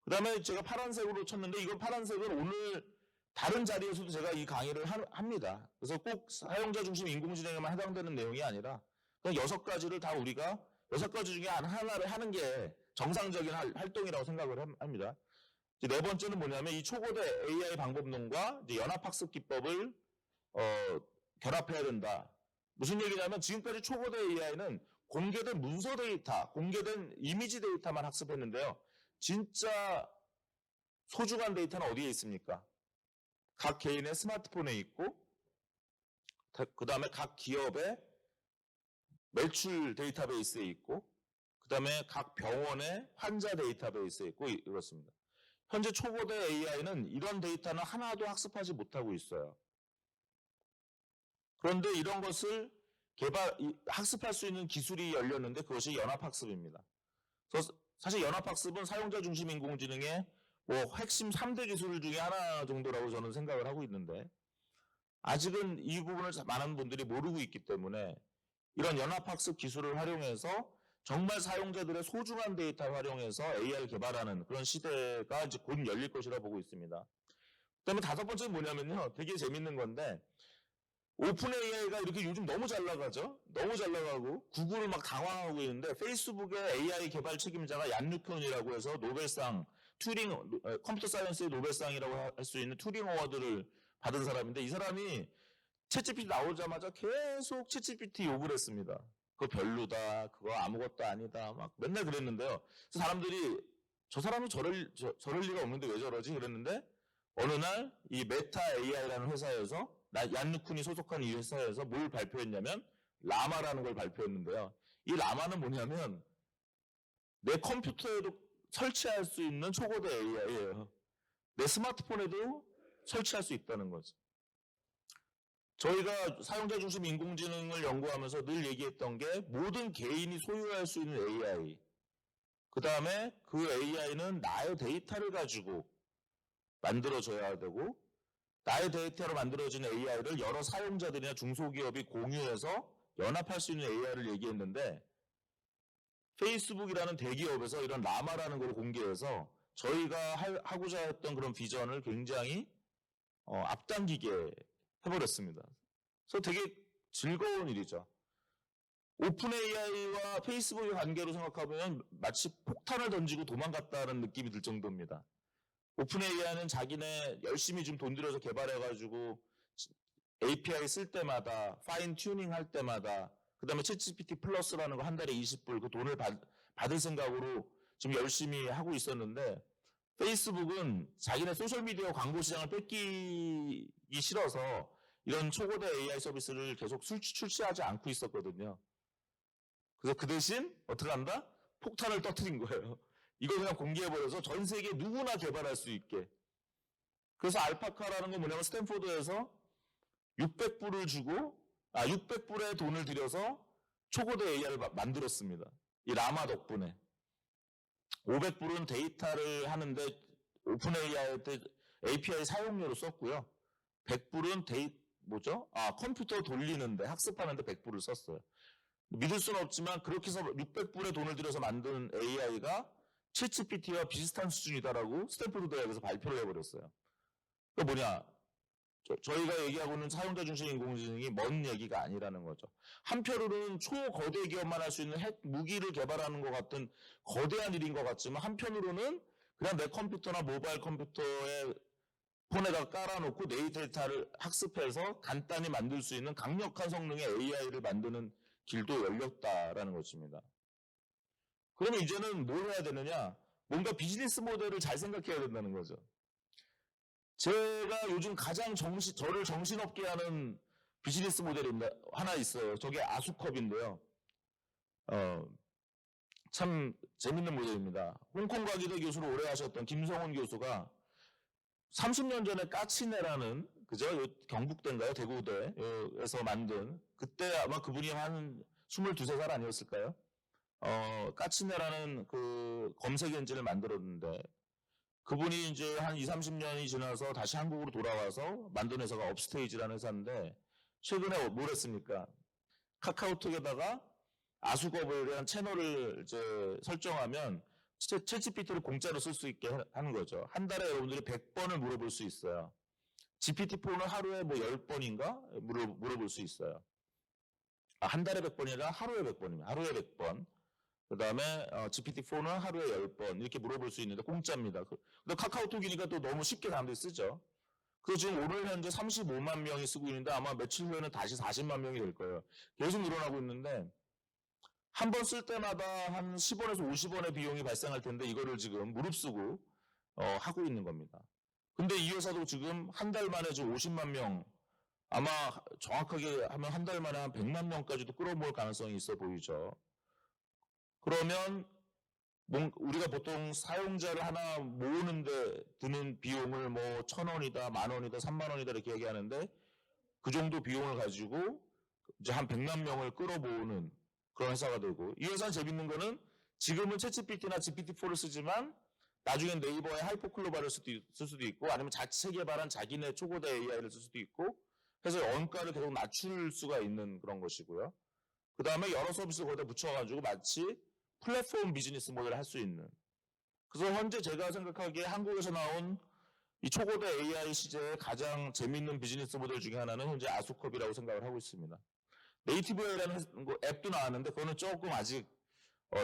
A: 그 다음에 제가 파란색으로 쳤는데 이건 파란색은 오늘 다른 자리에서도 제가 이 강의를 합니다. 그래서 꼭 사용자 중심 인공지능에만 해당되는 내용이 아니라 그냥 6가지를 다 우리가 6가지 중에 하나를 하는 게 정상적인 활동이라고 생각을 합니다. 네 번째는 뭐냐면 이 초고대 AI 방법론과 연합학습 기법을 결합해야 된다. 무슨 얘기냐면 지금까지 초고대 AI는 공개된 문서 데이터, 공개된 이미지 데이터만 학습했는데요. 진짜 소중한 데이터는 어디에 있습니까? 각 개인의 스마트폰에 있고 그 다음에 각 기업의 매출 데이터베이스에 있고 그 다음에 각 병원의 환자 데이터베이스에 있고 이렇습니다. 현재 초고대 AI는 이런 데이터는 하나도 학습하지 못하고 있어요. 그런데 이런 것을 학습할 수 있는 기술이 열렸는데 그것이 연합학습입니다. 그래서 사실 연합학습은 사용자 중심 인공지능의 뭐 핵심 3대 기술 중에 하나 정도라고 저는 생각을 하고 있는데 아직은 이 부분을 많은 분들이 모르고 있기 때문에 이런 연합학습 기술을 활용해서 정말 사용자들의 소중한 데이터를 활용해서 AI를 개발하는 그런 시대가 이제 곧 열릴 것이라 보고 있습니다. 그다음에 다섯 번째는 뭐냐면요. 되게 재밌는 건데 오픈 AI가 이렇게 요즘 너무 잘 나가죠. 너무 잘 나가고 구글을 막 당황하고 있는데 페이스북의 AI 개발 책임자가 얀 루콘이라고 해서 노벨상 컴퓨터 사이언스의 노벨상이라고 할 수 있는 튜링 어워드를 받은 사람인데 이 사람이 챗GPT 나오자마자 계속 챗GPT 욕을 했습니다. 그거 별로다, 그거 아무것도 아니다, 막 맨날 그랬는데요. 그래서 사람들이 저 사람은 저럴 리가 없는데 왜 저러지? 그랬는데 어느 날 이 메타 AI라는 회사에서 얀 루콘이 소속한 이 회사에서 뭘 발표했냐면 라마라는 걸 발표했는데요. 이 라마는 뭐냐면 내 컴퓨터에도 설치할 수 있는 초고대 AI예요. 내 스마트폰에도 설치할 수 있다는 거죠. 저희가 사용자 중심 인공지능을 연구하면서 늘 얘기했던 게 모든 개인이 소유할 수 있는 AI, 그 다음에 그 AI는 나의 데이터를 가지고 만들어져야 되고 나의 데이터로 만들어진 AI를 여러 사용자들이나 중소기업이 공유해서 연합할 수 있는 AI를 얘기했는데 페이스북이라는 대기업에서 이런 라마라는 걸 공개해서 저희가 하고자 했던 그런 비전을 굉장히 앞당기게 해버렸습니다. 그래서 되게 즐거운 일이죠. 오픈 AI와 페이스북의 관계로 생각하면 마치 폭탄을 던지고 도망갔다는 느낌이 들 정도입니다. 오픈 AI는 자기네 열심히 좀 돈 들여서 개발해가지고 API 쓸 때마다 파인 튜닝 할 때마다 그 다음에 챗GPT 플러스라는 거 한 달에 20불 그 돈을 받을 생각으로 지금 열심히 하고 있었는데 페이스북은 자기네 소셜미디어 광고 시장을 뺏기기 싫어서 이런 초고대 AI 서비스를 계속 출시하지 않고 있었거든요. 그래서 그 대신 어떻게 한다? 폭탄을 터뜨린 거예요. 이거 그냥 공개해버려서 전 세계 누구나 개발할 수 있게. 그래서 알파카라는 건 뭐냐면 스탠포드에서 600불을 주고 600불의 돈을 들여서 초고대 AI를 만들었습니다. 이 라마 덕분에. 500불은 데이터를 하는데 오픈 AI 때 API 사용료로 썼고요. 100불은 컴퓨터 돌리는데 학습하는데 100불을 썼어요. 믿을 수는 없지만 그렇게 해서 600불의 돈을 들여서 만든 AI가 챗GPT와 비슷한 수준이다라고 스탠포드 대학에서 발표를 해버렸어요. 그 뭐냐? 저희가 얘기하고 있는 사용자 중심 인공지능이 먼 얘기가 아니라는 거죠. 한편으로는 초거대 기업만 할 수 있는 핵 무기를 개발하는 것 같은 거대한 일인 것 같지만 한편으로는 그냥 내 컴퓨터나 모바일 컴퓨터에 폰에다가 깔아놓고 내 데이터를 학습해서 간단히 만들 수 있는 강력한 성능의 AI를 만드는 길도 열렸다라는 것입니다. 그러면 이제는 뭘 해야 되느냐? 뭔가 비즈니스 모델을 잘 생각해야 된다는 거죠. 제가 요즘 가장 저를 정신없게 하는 비즈니스 모델이 하나 있어요. 저게 아수컵인데요. 참 재밌는 모델입니다. 홍콩 과기대 교수로 오래 하셨던 김성훈 교수가 30년 전에 까치네라는, 그죠? 경북대인가요? 대구대에서 만든, 그때 아마 그분이 한 22~23살 아니었을까요? 까치네라는 그 검색 엔진을 만들었는데, 그분이 이제 한 20~30년이 지나서 다시 한국으로 돌아와서 만든 회사가 업스테이지라는 회사인데, 최근에 뭘 했습니까? 카카오톡에다가 아수겁에 대한 채널을 이제 설정하면 챗GPT를 공짜로 쓸 수 있게 하는 거죠. 한 달에 여러분들이 100번을 물어볼 수 있어요. GPT-4는 하루에 뭐 10번인가 물어볼 수 있어요. 한 달에 100번이 아니라 하루에 100번입니다. 하루에 100번. 그 다음에 GPT-4는 하루에 10번 이렇게 물어볼 수 있는데 공짜입니다. 근데 카카오톡이니까 또 너무 쉽게 사람들이 쓰죠. 그래서 지금 오늘 현재 35만 명이 쓰고 있는데 아마 며칠 후에는 다시 40만 명이 될 거예요. 계속 늘어나고 있는데 한 번 쓸 때마다 한 10원에서 50원의 비용이 발생할 텐데 이거를 지금 무릅쓰고 하고 있는 겁니다. 근데 이 회사도 지금 한 달 만에 지금 50만 명, 아마 정확하게 하면 한 달 만에 한 100만 명까지도 끌어모을 가능성이 있어 보이죠. 그러면 우리가 보통 사용자를 하나 모으는데 드는 비용을 뭐 1,000원이다, 10,000원이다, 30,000원이다 이렇게 얘기하는데 그 정도 비용을 가지고 이제 한 100만 명을 끌어모으는 그런 회사가 되고, 이 회사는 재밌는 거는 지금은 챗GPT나 GPT-4를 쓰지만 나중엔 네이버의 하이퍼클로바를 쓸 수도 있고 아니면 자체 개발한 자기네 초고대 AI를 쓸 수도 있고 해서 원가를 계속 낮출 수가 있는 그런 것이고요. 그 다음에 여러 서비스를 거기다 붙여가지고 마치 플랫폼 비즈니스 모델을 할 수 있는. 그래서 현재 제가 생각하기에 한국에서 나온 이 초고대 AI 시대의 가장 재밌는 비즈니스 모델 중에 하나는 현재 아수컵이라고 생각을 하고 있습니다. 네이티브 AI라는 앱도 나왔는데 그거는 조금 아직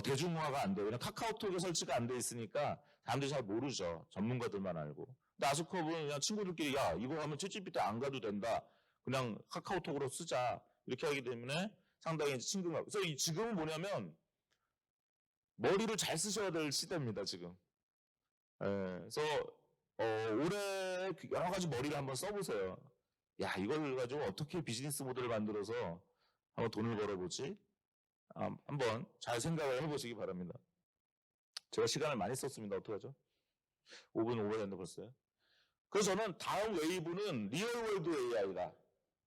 A: 대중화가 안 돼요. 그냥 카카오톡에 설치가 안 돼 있으니까 사람들이 잘 모르죠. 전문가들만 알고. 근데 아수컵은 그냥 친구들끼리 야 이거 하면 챗GPT 안 가도 된다. 그냥 카카오톡으로 쓰자. 이렇게 하기 때문에 상당히 친근감. 그래서 지금은 뭐냐면 머리를 잘 쓰셔야 될 시대입니다. 지금. 그래서 올해 여러 가지 머리를 한번 써보세요. 야 이걸 가지고 어떻게 비즈니스 모델을 만들어서 한번 돈을 벌어보지? 한번 잘 생각을 해보시기 바랍니다. 제가 시간을 많이 썼습니다. 어떡하죠? 5분 오버됐는데 벌써요. 그래서 저는 다음 웨이브는 리얼월드 AI다.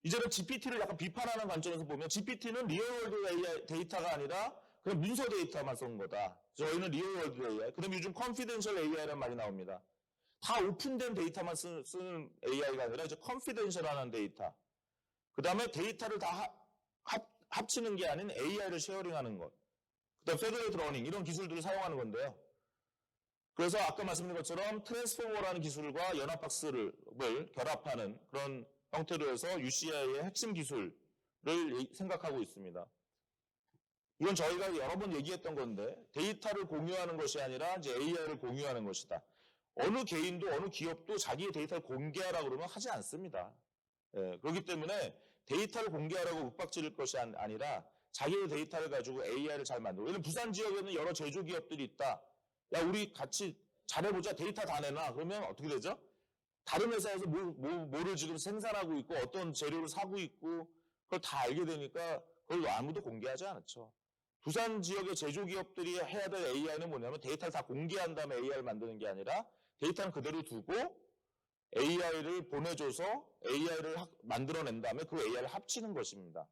A: 이제는 GPT를 약간 비판하는 관점에서 보면 GPT는 리얼월드 AI 데이터가 아니라 그냥 문서 데이터만 쏜 거다. 저희는 리얼월드 AI. 그럼 요즘 컨피덴셜 AI라는 말이 나옵니다. 다 오픈된 데이터만 쓰는 AI가 아니라 이제 컨피덴셜한 데이터. 그 다음에 데이터를 다 합치는 게 아닌 AI를 쉐어링하는 것. 그 다음 페더레이트 러닝 이런 기술들을 사용하는 건데요. 그래서 아까 말씀드린 것처럼 트랜스포머라는 기술과 연합학습을 결합하는 그런 형태로 해서 UCI의 핵심 기술을 생각하고 있습니다. 이건 저희가 여러 번 얘기했던 건데 데이터를 공유하는 것이 아니라 이제 AI를 공유하는 것이다. 어느 개인도 어느 기업도 자기의 데이터를 공개하라고 그러면 하지 않습니다. 그렇기 때문에 데이터를 공개하라고 윽박지를 것이 아니라 자기의 데이터를 가지고 AI를 잘 만들고, 왜냐면 부산 지역에는 여러 제조기업들이 있다. 야 우리 같이 잘해보자. 데이터 다 내놔. 그러면 어떻게 되죠? 다른 회사에서 뭐를 지금 생산하고 있고 어떤 재료를 사고 있고 그걸 다 알게 되니까 그걸 아무도 공개하지 않죠. 부산 지역의 제조기업들이 해야 될 AI는 뭐냐면 데이터를 다 공개한 다음에 AI를 만드는 게 아니라 데이터는 그대로 두고 AI를 보내줘서 AI를 만들어낸 다음에 그 AI를 합치는 것입니다.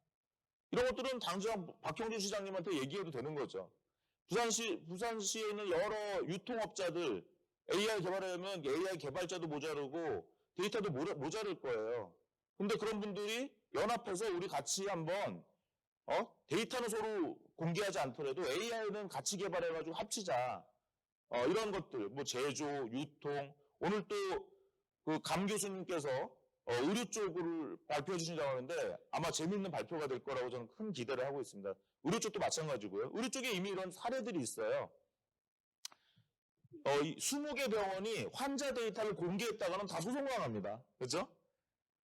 A: 이런 것들은 당장 박형준 시장님한테 얘기해도 되는 거죠. 부산시에 있는 여러 유통업자들 AI 개발하려면 AI 개발자도 모자르고 데이터도 모자랄 거예요. 근데 그런 분들이 연합해서 우리 같이 한번 데이터는 서로 공개하지 않더라도 AI는 같이 개발해가지고 합치자. 이런 것들, 뭐 제조, 유통, 오늘 또 그 감 교수님께서 의료 쪽을 발표해 주신다고 하는데 아마 재미있는 발표가 될 거라고 저는 큰 기대를 하고 있습니다. 의료 쪽도 마찬가지고요. 의료 쪽에 이미 이런 사례들이 있어요. 이 20개 병원이 환자 데이터를 공개했다가는 다 소송당합니다. 그렇죠?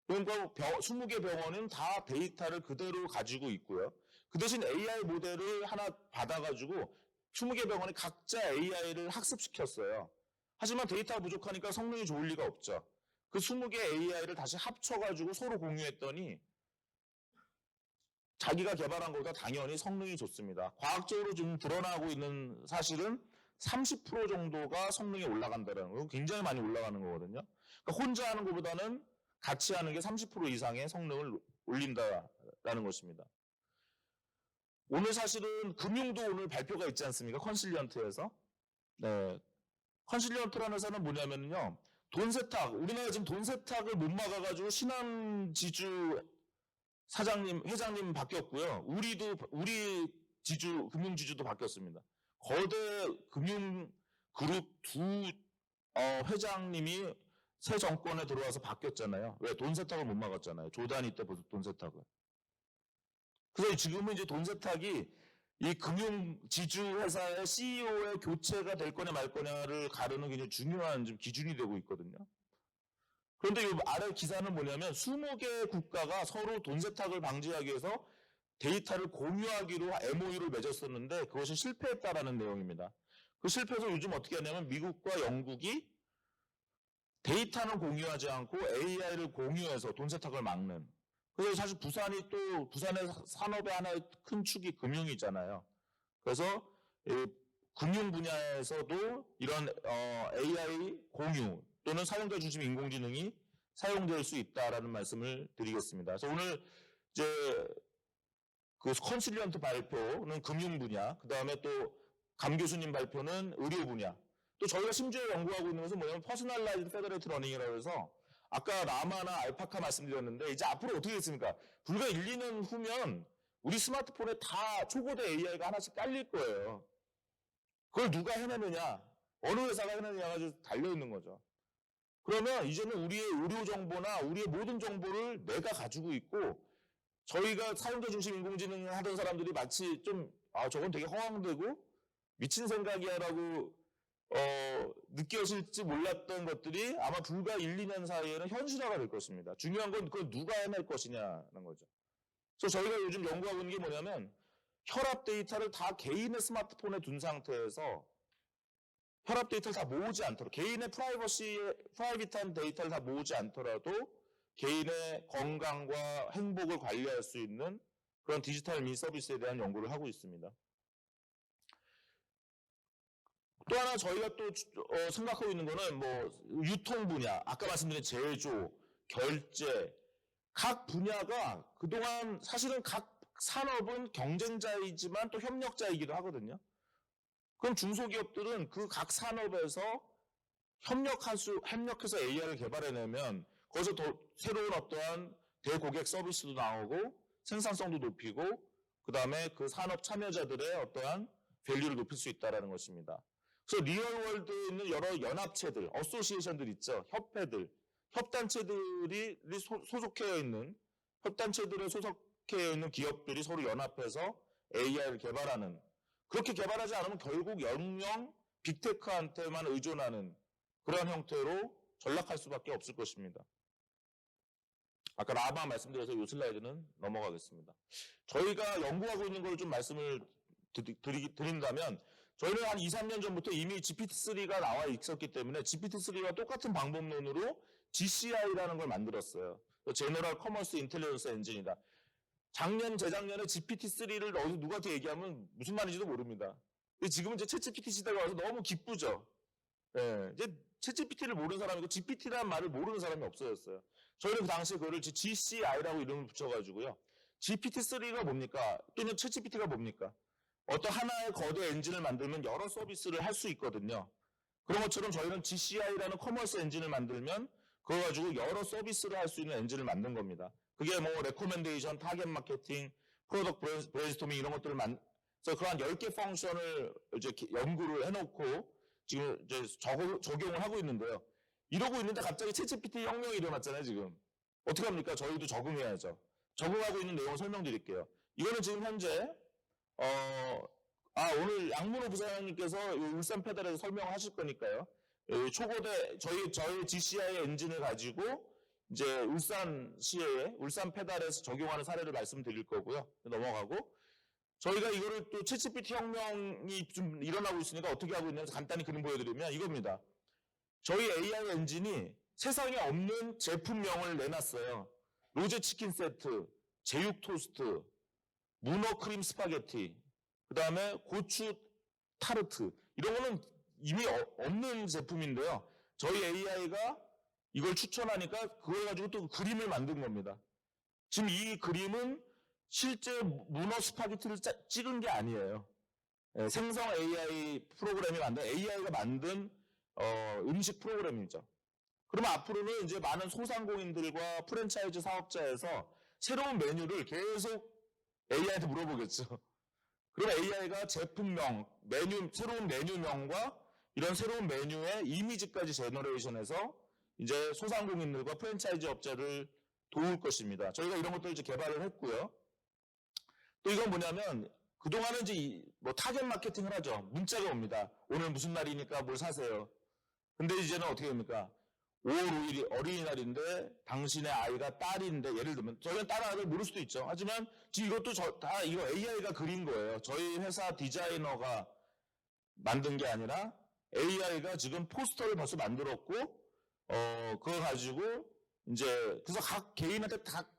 A: 그러니까 20개 병원은 다 데이터를 그대로 가지고 있고요. 그 대신 AI 모델을 하나 받아가지고 20개 병원이 각자 AI를 학습시켰어요. 하지만 데이터가 부족하니까 성능이 좋을 리가 없죠. 그 20개 AI를 다시 합쳐가지고 서로 공유했더니 자기가 개발한 것보다 당연히 성능이 좋습니다. 과학적으로 지금 드러나고 있는 사실은 30% 정도가 성능이 올라간다는 거, 굉장히 많이 올라가는 거거든요. 그러니까 혼자 하는 것보다는 같이 하는 게 30% 이상의 성능을 올린다라는 것입니다. 오늘 사실은 금융도 오늘 발표가 있지 않습니까? 컨실리언트에서. 네. 컨실리언트라는 회사는 뭐냐면요. 돈 세탁, 우리나라 지금 돈 세탁을 못 막아가지고 신한지주 사장님, 회장님 바뀌었고요. 우리 금융지주도 바뀌었습니다. 거대 금융그룹 두 회장님이 새 정권에 들어와서 바뀌었잖아요. 왜? 돈 세탁을 못 막았잖아요. 조단위 때 벌써 돈 세탁을. 그래서 지금은 이제 돈 세탁이 이 금융지주 회사의 CEO의 교체가 될 거냐 말 거냐를 가르는 굉장히 중요한 좀 기준이 되고 있거든요. 그런데 이 아래 기사는 뭐냐면 20개 국가가 서로 돈 세탁을 방지하기 위해서 데이터를 공유하기로 MOU를 맺었었는데 그것이 실패했다라는 내용입니다. 그 실패해서 요즘 어떻게 하냐면 미국과 영국이 데이터는 공유하지 않고 AI를 공유해서 돈 세탁을 막는. 그래서 사실 부산의 산업의 하나의 큰 축이 금융이잖아요. 그래서 금융 분야에서도 이런 AI 공유 또는 사용자 중심 인공지능이 사용될 수 있다라는 말씀을 드리겠습니다. 그래서 오늘 이제 그 컨실리언트 발표는 금융 분야, 그 다음에 또 감 교수님 발표는 의료 분야. 또 저희가 심지어 연구하고 있는 것은 뭐냐면 퍼스널라이즈드 페더레이트 러닝이라고 해서 아까 라마나 알파카 말씀드렸는데 이제 앞으로 어떻게 됐습니까? 불과 1, 2년 후면 우리 스마트폰에 다 초고대 AI가 하나씩 깔릴 거예요. 그걸 누가 해내느냐, 어느 회사가 해내느냐가 달려있는 거죠. 그러면 이제는 우리의 의료 정보나 우리의 모든 정보를 내가 가지고 있고 저희가 사용자 중심 인공지능 하던 사람들이 마치 좀 저건 되게 허황되고 미친 생각이야라고 느껴질지 몰랐던 것들이 아마 불과 1, 2년 사이에는 현실화가 될 것입니다. 중요한 건 그걸 누가 해낼 것이냐는 거죠. 그래서 저희가 요즘 연구하고 있는 게 뭐냐면 혈압 데이터를 다 개인의 스마트폰에 둔 상태에서 혈압 데이터를 다 모으지 않도록 개인의 프라이빗한 데이터를 다 모으지 않더라도 개인의 건강과 행복을 관리할 수 있는 그런 디지털 미 서비스에 대한 연구를 하고 있습니다. 또 하나 저희가 또 생각하고 있는 거는 뭐 유통 분야, 아까 말씀드린 제조, 결제, 각 분야가 그동안 사실은 각 산업은 경쟁자이지만 또 협력자이기도 하거든요. 그럼 중소기업들은 그 각 산업에서 협력해서 AI를 개발해내면 거기서 더 새로운 어떠한 대고객 서비스도 나오고 생산성도 높이고 그 다음에 그 산업 참여자들의 어떠한 밸류를 높일 수 있다는 것입니다. 그래서 리얼월드에 있는 여러 연합체들, 어소시에이션들 있죠. 협회들, 협단체들에 소속해 있는 기업들이 서로 연합해서 AI를 개발하는, 그렇게 개발하지 않으면 결국 영영 빅테크한테만 의존하는 그런 형태로 전락할 수밖에 없을 것입니다. 아까 라마 말씀드려서 이 슬라이드는 넘어가겠습니다. 저희가 연구하고 있는 걸 좀 말씀을 드린다면 저희는 한 2, 3년 전부터 이미 GPT-3가 나와 있었기 때문에 GPT-3와 똑같은 방법론으로 GCI라는 걸 만들었어요. 제너럴 커머스 인텔리전스 엔진이다. 재작년에 GPT-3를 어디서 누구한테 얘기하면 무슨 말인지도 모릅니다. 근데 지금은 이제 챗GPT 시대가 와서 너무 기쁘죠. 네, 이제 챗GPT를 모르는 사람이고 GPT라는 말을 모르는 사람이 없어졌어요. 저희는 그 당시에 그거를 GCI라고 이름을 붙여가지고요. GPT-3가 뭡니까? 또는 챗GPT가 뭡니까? 어떤 하나의 거대 엔진을 만들면 여러 서비스를 할 수 있거든요. 그런 것처럼 저희는 GCI라는 커머스 엔진을 만들면 그거 가지고 여러 서비스를 할 수 있는 엔진을 만든 겁니다. 그게 뭐 레코멘데이션, 타겟 마케팅, 프로덕트 브레인스토밍 이런 것들을 그래서 그한 10개 펑션을 이제 연구를 해놓고 지금 이제 적용을 하고 있는데요. 이러고 있는데 갑자기 챗GPT 혁명이 일어났잖아요, 지금. 어떻게 합니까? 저희도 적응해야죠. 적응하고 있는 내용을 설명드릴게요. 이거는 지금 현재 오늘 양문호 부사장님께서 울산 페달에서 설명하실 거니까요. 초고대 저희 GCI 엔진을 가지고 이제 울산시에 울산 페달에서 적용하는 사례를 말씀드릴 거고요. 넘어가고 저희가 이거를 또 챗GPT 혁명이 좀 일어나고 있으니까 어떻게 하고 있냐면 간단히 그림 보여드리면 이겁니다. 저희 AI 엔진이 세상에 없는 제품명을 내놨어요. 로제 치킨 세트, 제육 토스트, 문어 크림 스파게티, 그 다음에 고추 타르트 이런 거는 이미 없는 제품인데요. 저희 AI가 이걸 추천하니까 그걸 가지고 또 그림을 만든 겁니다. 지금 이 그림은 실제 문어 스파게티를 찍은 게 아니에요. 생성 AI 프로그램이 만든 AI가 만든 음식 프로그램이죠. 그러면 앞으로는 이제 많은 소상공인들과 프랜차이즈 사업자에서 새로운 메뉴를 계속 AI한테 물어보겠죠. 그럼 AI가 제품명, 새로운 메뉴명과 이런 새로운 메뉴의 이미지까지 제너레이션해서 이제 소상공인들과 프랜차이즈 업자를 도울 것입니다. 저희가 이런 것들을 이제 개발을 했고요. 또 이건 뭐냐면 그동안은 이제 뭐 타겟 마케팅을 하죠. 문자가 옵니다. 오늘 무슨 날이니까 뭘 사세요. 근데 이제는 어떻게 됩니까? 5월 5일이 어린이날인데 당신의 아이가 딸인데 예를 들면 저희는 딸 아이를 모를 수도 있죠. 하지만 지금 이것도 다 이거 AI가 그린 거예요. 저희 회사 디자이너가 만든 게 아니라 AI가 지금 포스터를 벌써 만들었고 그거 가지고 이제 그래서 각 개인한테 다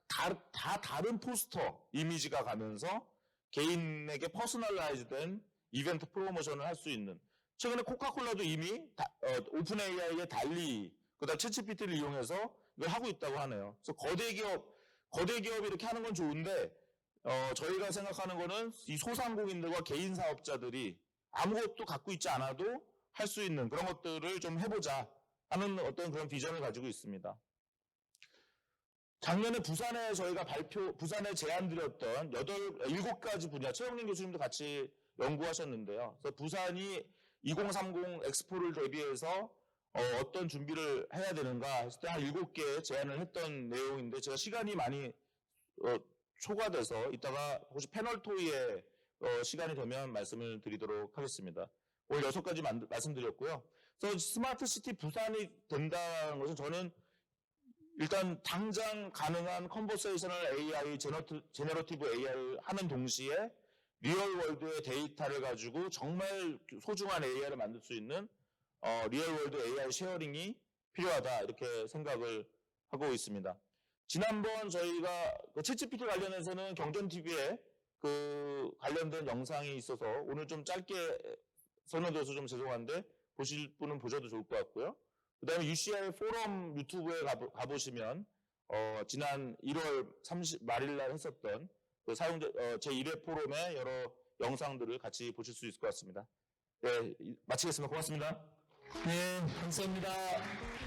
A: 다른 포스터 이미지가 가면서 개인에게 퍼스널라이즈된 이벤트 프로모션을 할 수 있는 최근에 코카콜라도 이미 오픈 AI의 달리 그다음 챗GPT를 이용해서 이걸 하고 있다고 하네요. 그래서 거대 기업이 이렇게 하는 건 좋은데 저희가 생각하는 거는 이 소상공인들과 개인 사업자들이 아무것도 갖고 있지 않아도 할 수 있는 그런 것들을 좀 해보자 하는 어떤 그런 비전을 가지고 있습니다. 작년에 부산에 저희가 부산에 제안드렸던 7가지 분야, 최영린 교수님도 같이 연구하셨는데요. 그래서 부산이 2030 엑스포를 대비해서 어떤 준비를 해야 되는가 했을 때 한 7개 제안을 했던 내용인데 제가 시간이 많이 초과돼서 이따가 혹시 패널 토의에 시간이 되면 말씀을 드리도록 하겠습니다. 오늘 6가지 말씀드렸고요. 그래서 스마트 시티 부산이 된다는 것은 저는 일단 당장 가능한 컨버세이셔널 AI, 제너러티브 AI를 하는 동시에 리얼월드의 데이터를 가지고 정말 소중한 AI를 만들 수 있는 리얼월드 AI 쉐어링이 필요하다 이렇게 생각을 하고 있습니다. 지난번 저희가 챗GPT 관련해서는 경전TV에 관련된 영상이 있어서 오늘 좀 짧게 선호돼서 좀 죄송한데 보실 분은 보셔도 좋을 것 같고요. 그 다음에 UCI 포럼 유튜브에 가보시면 지난 1월 30 말일날 했었던 그 사용자 제1회 포럼의 여러 영상들을 같이 보실 수 있을 것 같습니다. 네, 마치겠습니다. 고맙습니다.
B: 네, 감사합니다.